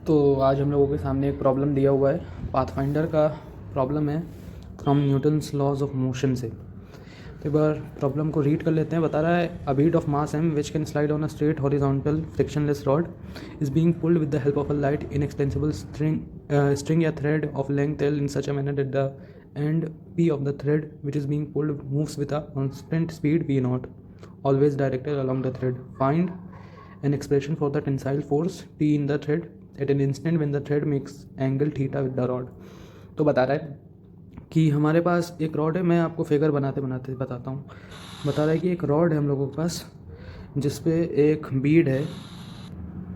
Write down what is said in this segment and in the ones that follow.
तो आज हम लोगों के सामने एक प्रॉब्लम दिया हुआ है, पाथफाइंडर का प्रॉब्लम है from Newton's laws of motion से। तो एक बार प्रॉब्लम को रीड कर लेते हैं। बता रहा है a bead of mass m which can slide on a straight horizontal frictionless rod is being pulled with the help of a light inextensible string या thread of length l in such a manner that the end p of the thread which is being pulled moves with a constant speed v naught, always directed along the thread. Find an expression for the tensile force T in the thread at an instant when the thread makes angle theta with the rod. तो बता रहा है कि हमारे पास एक rod है। मैं आपको फिगर बनाते बनाते बताता हूँ। बता रहा है कि एक रॉड है हम लोगों के पास जिस पे एक बीड है,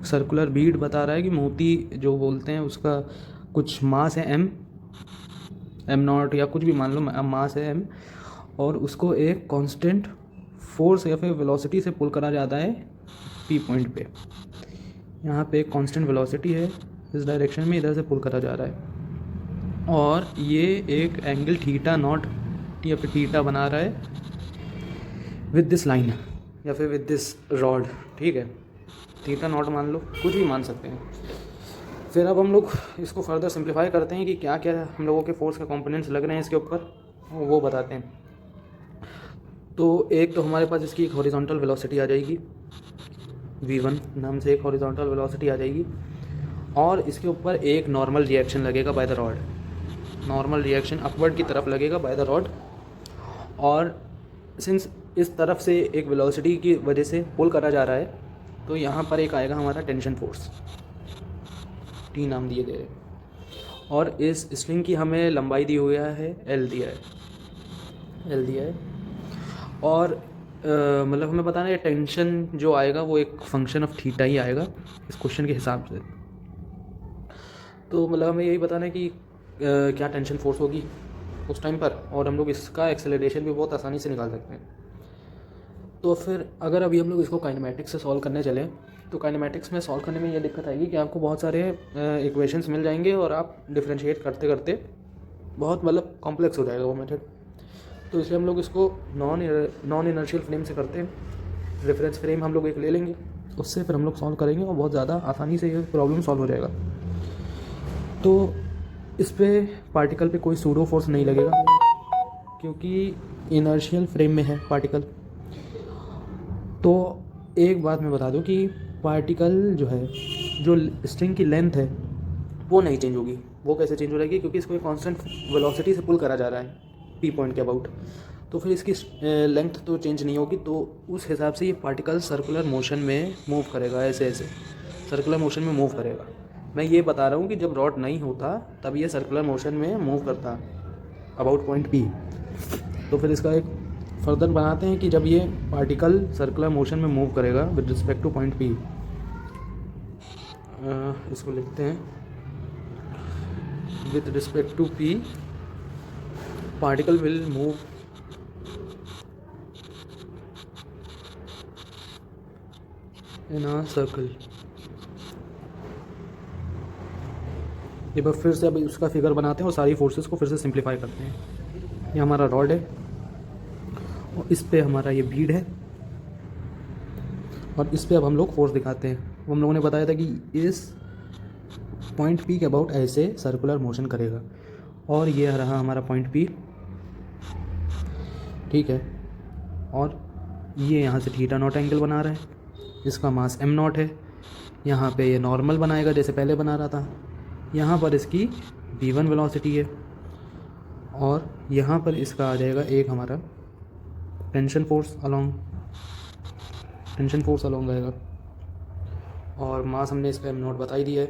सर्कुलर बीड। बता रहा है कि मोती जो बोलते हैं उसका कुछ मास है एम नॉट या कुछ भी मान लो, मास है एम, और उसको एक कांस्टेंट फोर्स या फिर वेलोसिटी से पुल करा जाता है पी पॉइंट पे। यहाँ पे एक कांस्टेंट वेलोसिटी है, इस डायरेक्शन में इधर से पुल करा जा रहा है, और ये एक एंगल थीटा नॉट या फिर थीटा बना रहा है विद दिस लाइन या फिर विद दिस रॉड। ठीक है, थीटा नॉट मान लो, कुछ भी मान सकते हैं। फिर अब हम लोग इसको फर्दर सिंप्लीफाई करते हैं कि क्या क्या हम लोगों के फोर्स के कंपोनेंट्स लग रहे हैं इसके ऊपर, वो बताते हैं। तो एक तो हमारे पास इसकी एक हॉरिजॉन्टल वेलोसिटी आ जाएगी, v1 नाम से एक हॉरिजॉन्टल वेलोसिटी आ जाएगी, और इसके ऊपर एक नॉर्मल रिएक्शन लगेगा by the rod. Normal reaction upward की तरफ लगेगा बाय द रॉड, और सिंस इस तरफ से एक वेलोसिटी की वजह से पुल करा जा रहा है, तो यहाँ पर एक आएगा हमारा टेंशन फोर्स, टी नाम दिए गए, और इस स्ट्रिंग की हमें लंबाई दी हुई है एल दिया है, और मतलब हमें बताना है टेंशन जो आएगा वो एक फंक्शन ऑफ थीटा ही आएगा इस क्वेश्चन के हिसाब से। तो मतलब हमें यही बताना है कि क्या टेंशन फोर्स होगी उस टाइम पर, और हम लोग इसका एक्सेलरेशन भी बहुत आसानी से निकाल सकते हैं। तो फिर अगर अभी हम लोग इसको काइनेमेटिक्स से सॉल्व करने चले, तो काइनेमेटिक्स में सॉल्व करने में ये दिक्कत आएगी कि आपको बहुत सारे इक्वेशंस मिल जाएंगे और आप डिफ्रेंशिएट करते करते बहुत मतलब कॉम्प्लेक्स हो जाएगा वो मेथड। तो इसलिए हम लोग इसको नॉन इनर्शियल फ्रेम से करते हैं। रेफरेंस फ्रेम हम लोग एक ले लेंगे, उससे फिर हम लोग सॉल्व करेंगे और बहुत ज़्यादा आसानी से ये प्रॉब्लम सॉल्व हो जाएगा। तो इस पर पार्टिकल पे कोई सूडो फोर्स नहीं लगेगा क्योंकि इनर्शियल फ्रेम में है पार्टिकल। तो एक बात मैं बता दूं कि पार्टिकल जो है, जो स्ट्रिंग की लेंथ है वो नहीं चेंज होगी। वो कैसे चेंज हो जाएगी? क्योंकि इसको एक कांस्टेंट वेलोसिटी से पुल करा जा रहा है पी पॉइंट के अबाउट, तो फिर इसकी लेंथ तो चेंज नहीं होगी। तो उस हिसाब से ये पार्टिकल सर्कुलर मोशन में मूव करेगा, ऐसे सर्कुलर मोशन में मूव करेगा। मैं ये बता रहा हूँ कि जब रॉड नहीं होता तब ये सर्कुलर मोशन में मूव करता अबाउट पॉइंट पी। तो फिर इसका एक फर्दर बनाते हैं कि जब ये पार्टिकल सर्कुलर मोशन में मूव करेगा with respect to point P, इसको लिखते हैं with respect to P particle will move in a circle। ये बार फिर से अब उसका फिगर बनाते हैं और सारी फोर्सेस को फिर से सिंप्लीफाई करते हैं। ये हमारा रॉड है और इस पे हमारा ये बीड है, और इस पे अब हम लोग फोर्स दिखाते हैं। वो हम लोगों ने बताया था कि इस पॉइंट पी के अबाउट ऐसे सर्कुलर मोशन करेगा, और ये रहा हमारा पॉइंट पी। ठीक है, और ये यहाँ से थीटा नॉट एंगल बना रहा है, इसका मास एम नॉट है। यहाँ पे ये नॉर्मल बनाएगा जैसे पहले बना रहा था। यहाँ पर इसकी v1 वेलोसिटी है, और यहाँ पर इसका आ जाएगा एक हमारा टेंशन फोर्स अलोंग आएगा, और मास हमने इसका एम नॉट बता ही दिया है।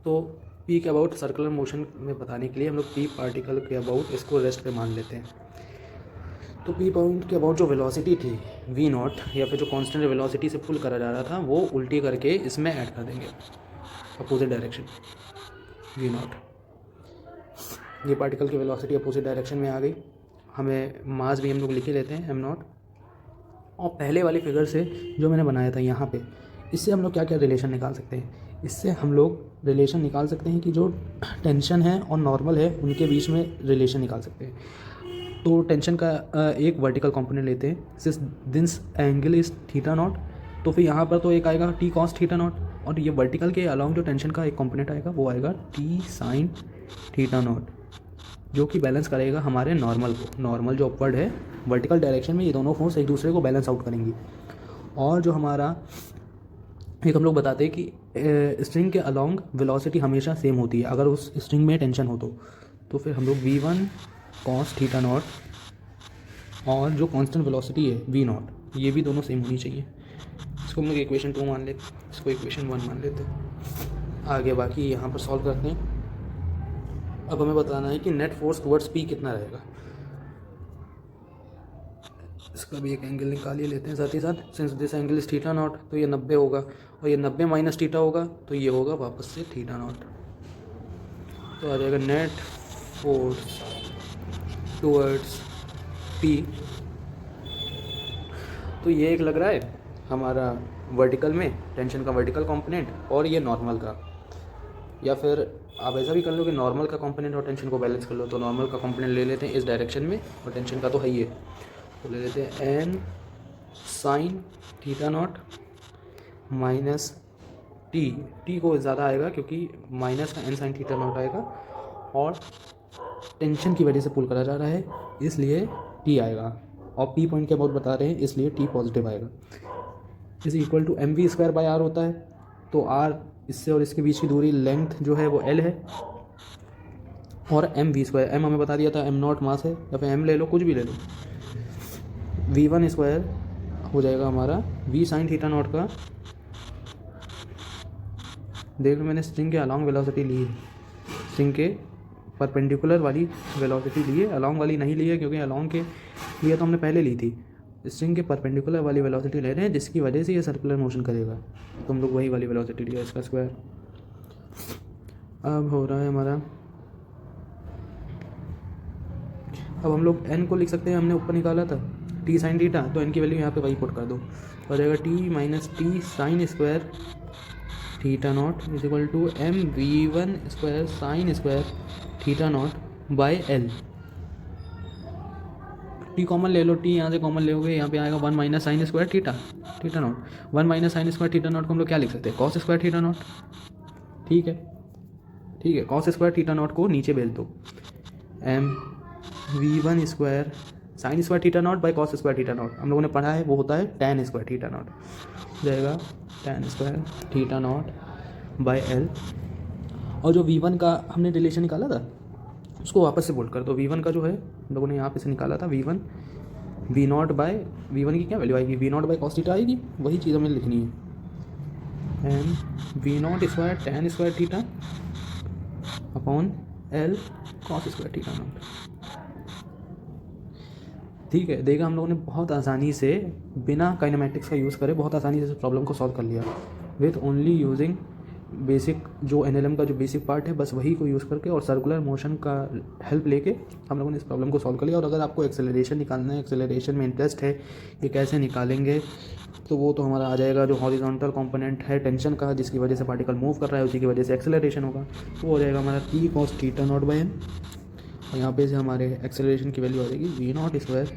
तो पी के अबाउट सर्कुलर मोशन में बताने के लिए हम लोग पी पार्टिकल के अबाउट इसको रेस्ट पे मान लेते हैं। तो पी पॉइंट के अबाउट जो वेलोसिटी थी वी नॉट, या फिर जो कांस्टेंट वेलोसिटी से पुल करा जा रहा था, वो उल्टी करके इसमें ऐड कर देंगे अपोजिट डायरेक्शन वी नॉट। ये पार्टिकल की वेलोसिटी अपोजिट डायरेक्शन में आ गई। हमें मास भी हम लोग लिखे लेते हैं एम नॉट। और पहले वाली फिगर से जो मैंने बनाया था यहाँ पे, इससे हम लोग क्या क्या रिलेशन निकाल सकते हैं? इससे हम लोग रिलेशन निकाल सकते हैं कि जो टेंशन है और नॉर्मल है उनके बीच में रिलेशन निकाल सकते हैं। तो टेंशन का एक वर्टिकल कंपोनेंट लेते हैं, since this angle is theta naught, तो फिर यहाँ पर तो एक आएगा टी कॉस थीटा नॉट, और ये वर्टिकल के अलॉन्ग जो टेंशन का एक कंपोनेंट आएगा वो आएगा टी साइन थीटा नॉट, जो कि बैलेंस करेगा हमारे नॉर्मल को। नॉर्मल जो अपवर्ड है वर्टिकल डायरेक्शन में, ये दोनों फोर्स एक दूसरे को बैलेंस आउट करेंगी। और जो हमारा एक हम लोग बताते हैं कि स्ट्रिंग के अलॉन्ग वेलोसिटी हमेशा सेम होती है अगर उस स्ट्रिंग में टेंशन हो तो फिर हम लोग V1 cos थीटा नॉट और जो कांस्टेंट वेलोसिटी है V0, ये भी दोनों सेम होनी चाहिए। इसको हम लोग इक्वेशन 2 मान लेते, इसको इक्वेशन 1 मान लेते। आगे बाकी यहाँ पर सॉल्व करते हैं। अब हमें बताना है कि नेट फोर्स टुवर्ड्स P कितना रहेगा। इसका भी एक एंगल निकाल ही लेते हैं साथ ही साथ। Since this angle is theta naught तो ये 90 होगा, और ये 90 माइनस थीटा होगा तो ये होगा वापस से थीटा नॉट। तो आ जाएगा नेट फोर्स टुवर्ड्स P। तो ये एक लग रहा है हमारा वर्टिकल में टेंशन का वर्टिकल कंपोनेंट और ये नॉर्मल का, या फिर आप ऐसा भी कर लो कि नॉर्मल का कंपोनेंट और टेंशन को बैलेंस कर लो। तो नॉर्मल का कंपोनेंट ले लेते हैं इस डायरेक्शन में और टेंशन का तो है ही है, तो ले लेते हैं N sine theta naught minus T को ज़्यादा आएगा क्योंकि माइनस का एन साइन थीटा नॉट आएगा, और टेंशन की वजह से पुल करा जा रहा है इसलिए टी आएगा, और पी पॉइंट के अबाउट बता रहे हैं इसलिए टी पॉजिटिव आएगा। Is equal to M V square by R होता है। तो आर इससे और इसके बीच की दूरी लेंथ जो है वो एल है, और एम वी स्क्वायर, एम हमें बता दिया था एम नॉट मास है, या फिर एम ले लो कुछ भी ले लो। V1 स्क्वायर हो जाएगा हमारा V साइन थीटा नॉट का। देख लो मैंने स्ट्रिंग के अलॉन्ग वेलोसिटी ली है, स्ट्रिंग के परपेंडिकुलर वाली वेलोसिटी ली है, अलॉन्ग वाली नहीं ली है क्योंकि अलॉन्ग के लिए तो हमने पहले ली थी। स्ट्रिंग के परपेंडिकुलर वाली वेलोसिटी ले रहे हैं जिसकी वजह से ये सर्कुलर मोशन करेगा, तो हम लोग वही वाली वेलोसिटी लिया इसका स्क्वायर। अब हो रहा है हमारा, अब हम लोग n को लिख सकते हैं, हमने ऊपर निकाला था टी साइन थीटा, तो n की वैल्यू यहाँ पे वही पुट कर दो, हो जाएगा T minus T sine square theta naught is equal to M V1 square sine square theta naught by L. T common ले लो, टी यहाँ से कॉमन लोगे, यहाँ पे आएगा 1 minus sign square theta not. 1 minus sign square theta not को हम लोग क्या लिख सकते हैं, कॉस स्क्वायर थीटा नॉट। ठीक है, कॉस स्क्वायर थीटा नॉट को नीचे भेज दो, M V1 square sine square theta naught by cos square theta naught, हम लोगों ने पढ़ा है वो होता है tan स्क्वायर थीटा नॉट, जाएगा tan square theta naught by L. और जो V1 का हमने रिलेशन निकाला था उसको वापस से बोल्ड कर दो। V1 का जो है हम लोगों ने यहाँ पे से निकाला था V1 V0 बाय V1 की क्या वैल्यू आएगी, V0 बाई कॉस थीटा आएगी, वही चीज़ हमें लिखनी है, M V0 square tan square theta upon L cos square theta naught. ठीक है, देखा हम लोगों ने बहुत आसानी से बिना काइनेमेटिक्स का यूज़ करे बहुत आसानी से इस प्रॉब्लम को सॉल्व कर लिया विथ ओनली यूजिंग बेसिक जो एनएलएम का जो बेसिक पार्ट है बस वही को यूज़ करके और सर्कुलर मोशन का हेल्प लेके हम लोगों ने इस प्रॉब्लम को सॉल्व कर लिया। और अगर आपको एक्सेलरेशन निकालना है, एक्सेलरेशन में इंटरेस्ट है ये कैसे निकालेंगे, तो वो तो हमारा आ जाएगा जो हॉरिजॉन्टल कंपोनेंट है टेंशन का जिसकी वजह से पार्टिकल मूव कर रहा है उसी की वजह से एक्सेलरेशन होगा, तो वो हो जाएगा हमारा T cos theta naught by N. और यहाँ पे से हमारे एक्सेलरेशन की वैल्यू आ जाएगी V0 square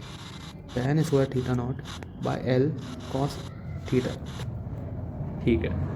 tan square theta naught by L cos theta. ठीक है।